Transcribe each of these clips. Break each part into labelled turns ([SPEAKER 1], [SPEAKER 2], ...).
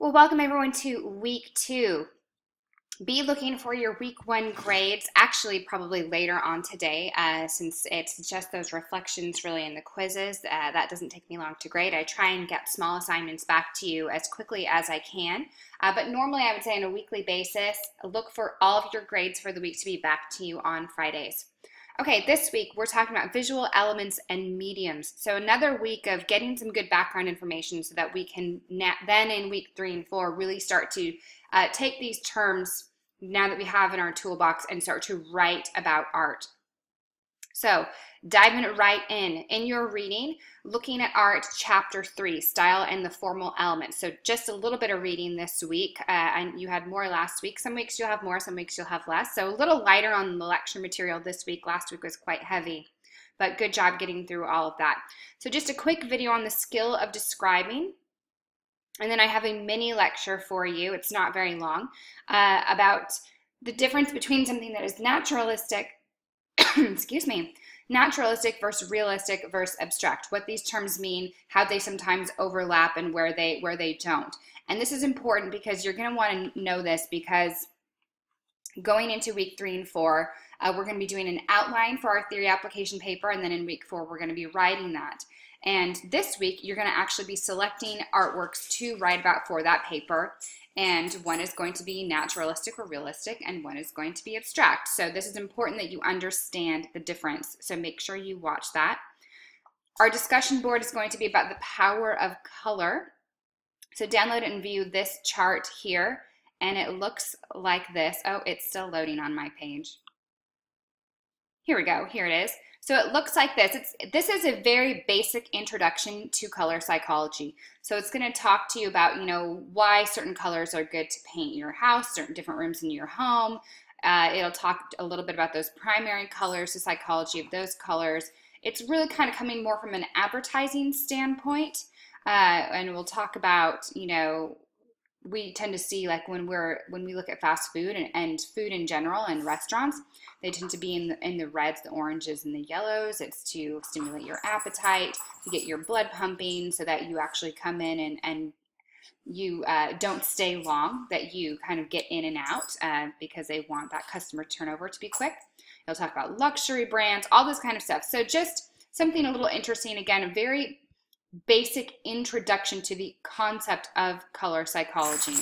[SPEAKER 1] Well, welcome everyone to week 2. Be looking for your week 1 grades, actually probably later on today, since it's just those reflections really in the quizzes. That doesn't take me long to grade. I try and get small assignments back to you as quickly as I can, but normally I would say on a weekly basis, look for all of your grades for the week to be back to you on Fridays. Okay, this week we're talking about visual elements and mediums. So another week of getting some good background information so that we can then in week 3 and 4 really start to take these terms now that we have in our toolbox and start to write about art. So diving right in your reading, looking at art chapter 3, style and the formal elements. So just a little bit of reading this week, and you had more last week. Some weeks you'll have more, some weeks you'll have less. So a little lighter on the lecture material this week. Last week was quite heavy, but good job getting through all of that. So just a quick video on the skill of describing. And then I have a mini lecture for you, it's not very long, about the difference between something that is naturalistic, excuse me, naturalistic versus realistic versus abstract, what these terms mean, how they sometimes overlap, and where they don't. And this is important because you're going to want to know this, because going into week 3 and 4, we're going to be doing an outline for our theory application paper, and then in week 4 we're going to be writing that. And this week you're going to actually be selecting artworks to write about for that paper, and one is going to be naturalistic or realistic and one is going to be abstract. So this is important that you understand the difference, so make sure you watch that. Our discussion board is going to be about the power of color. So download and view this chart here, and it looks like this. Oh, it's still loading on my page. Here we go, here it is. So it looks like this. This is a very basic introduction to color psychology. So it's going to talk to you about, why certain colors are good to paint your house, certain different rooms in your home. It'll talk a little bit about those primary colors, the psychology of those colors. It's really kind of coming more from an advertising standpoint. And we'll talk about, we tend to see, like when we look at fast food and food in general and restaurants, they tend to be in the reds, the oranges, and the yellows. It's to stimulate your appetite, to get your blood pumping, so that you actually come in and you don't stay long, that you kind of get in and out, because they want that customer turnover to be quick. They'll talk about luxury brands, all this kind of stuff. So just something a little interesting, again, a very basic introduction to the concept of color psychology.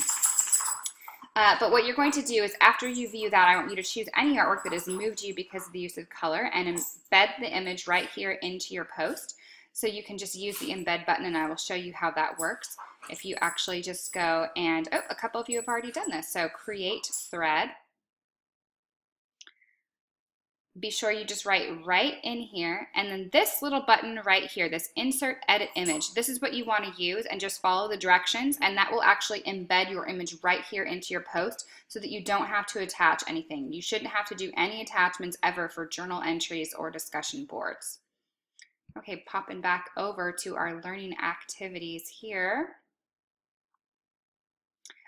[SPEAKER 1] But what you're going to do is, after you view that, I want you to choose any artwork that has moved you because of the use of color and embed the image right here into your post. So you can just use the embed button, and I will show you how that works. If you actually just go and, oh, a couple of you have already done this. So create thread. Be sure you just write right in here, and then this little button right here, this insert edit image, this is what you want to use, and just follow the directions, and that will actually embed your image right here into your post so that you don't have to attach anything. You shouldn't have to do any attachments ever for journal entries or discussion boards. Okay, popping back over to our learning activities here.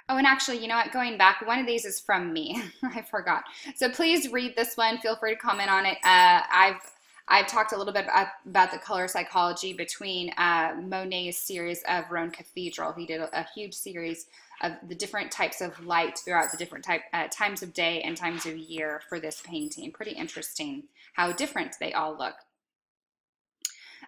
[SPEAKER 1] Oh, and actually, you know what, going back, one of these is from me. I forgot. So please read this one. Feel free to comment on it. I've talked a little bit about the color psychology between Monet's series of Rhone Cathedral. He did a huge series of the different types of light throughout the different times of day and times of year for this painting. Pretty interesting how different they all look.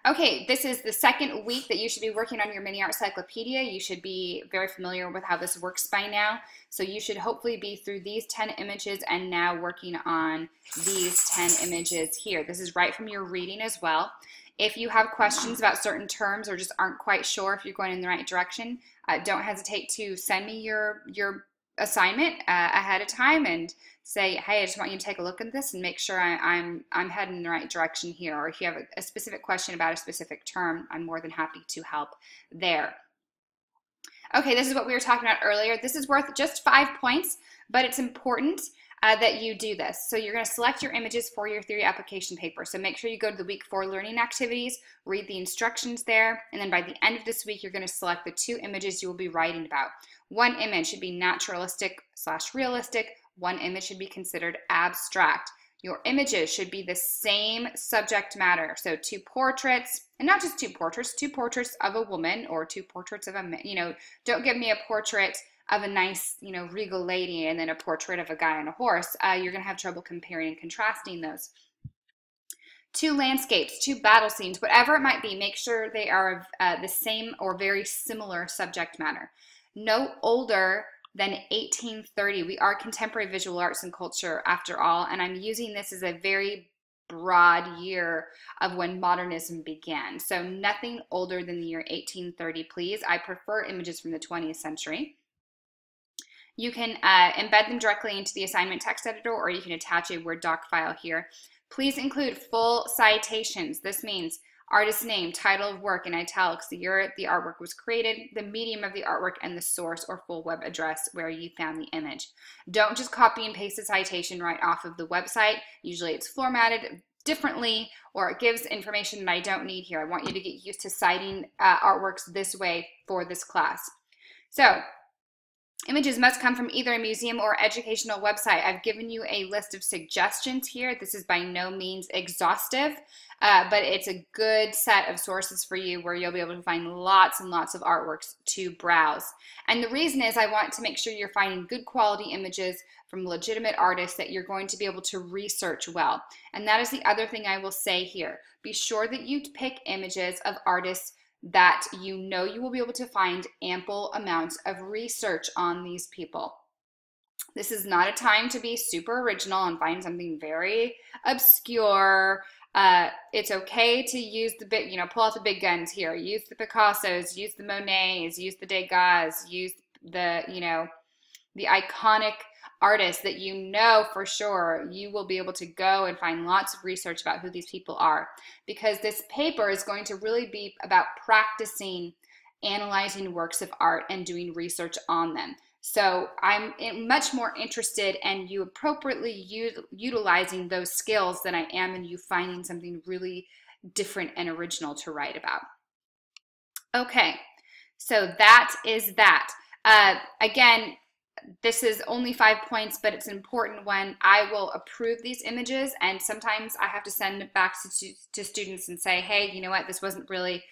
[SPEAKER 1] Okay, this is the second week that you should be working on your mini art cyclopedia. You should be very familiar with how this works by now. So you should hopefully be through these 10 images and now working on these 10 images here. This is right from your reading as well. If you have questions about certain terms or just aren't quite sure if you're going in the right direction, don't hesitate to send me your assignment ahead of time and say, hey, I just want you to take a look at this and make sure I'm heading in the right direction here. Or if you have a specific question about a specific term, I'm more than happy to help there. Okay, this is what we were talking about earlier. This is worth just 5 points, but it's important that you do this. So you're going to select your images for your theory application paper. So make sure you go to the week 4 learning activities, read the instructions there, and then by the end of this week, you're going to select the 2 images you will be writing about. One image should be naturalistic/realistic. One image should be considered abstract. Your images should be the same subject matter. So 2 portraits, and not just 2 portraits of a woman or 2 portraits of a man. Don't give me a portrait of a nice, regal lady and then a portrait of a guy on a horse. You're going to have trouble comparing and contrasting those. 2 landscapes, 2 battle scenes, whatever it might be, make sure they are the same or very similar subject matter. No older than 1830. We are contemporary visual arts and culture after all, and I'm using this as a very broad year of when modernism began. So nothing older than the year 1830, please. I prefer images from the 20th century. You can embed them directly into the assignment text editor, or you can attach a Word doc file here. Please include full citations. This means artist name, title of work in italics, the year the artwork was created, the medium of the artwork, and the source or full web address where you found the image. Don't just copy and paste the citation right off of the website. Usually it's formatted differently, or it gives information that I don't need here. I want you to get used to citing artworks this way for this class. So, images must come from either a museum or educational website. I've given you a list of suggestions here. This is by no means exhaustive, but it's a good set of sources for you where you'll be able to find lots and lots of artworks to browse. And the reason is I want to make sure you're finding good quality images from legitimate artists that you're going to be able to research well. And that is the other thing I will say here. Be sure that you pick images of artists that you will be able to find ample amounts of research on these people. This is not a time to be super original and find something very obscure. It's okay to use pull out the big guns here. Use the Picassos, use the Monets, use the Degas, use the iconic artists that for sure you will be able to go and find lots of research about who these people are, because this paper is going to really be about practicing analyzing works of art and doing research on them. So I'm much more interested in you appropriately utilizing those skills than I am in you finding something really different and original to write about. Okay, so that is that. Again, this is only 5 points, but it's an important one. I will approve these images, and sometimes I have to send it back to students and say, hey, you know what, this wasn't really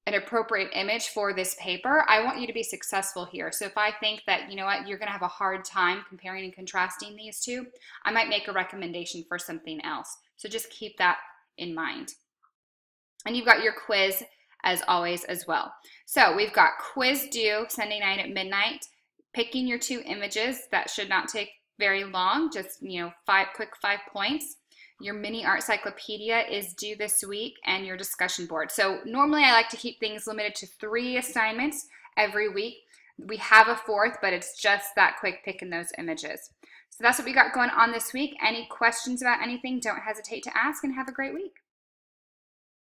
[SPEAKER 1] an appropriate image for this paper. I want you to be successful here. So if I think that, you're going to have a hard time comparing and contrasting these two, I might make a recommendation for something else. So just keep that in mind. And you've got your quiz as always as well. So we've got quiz due Sunday night at midnight. Picking your 2 images, that should not take very long, just quick 5 points. Your mini art cyclopedia is due this week, and your discussion board. So normally I like to keep things limited to 3 assignments every week. We have a 4th, but it's just that quick picking those images. So that's what we got going on this week. Any questions about anything, don't hesitate to ask, and have a great week.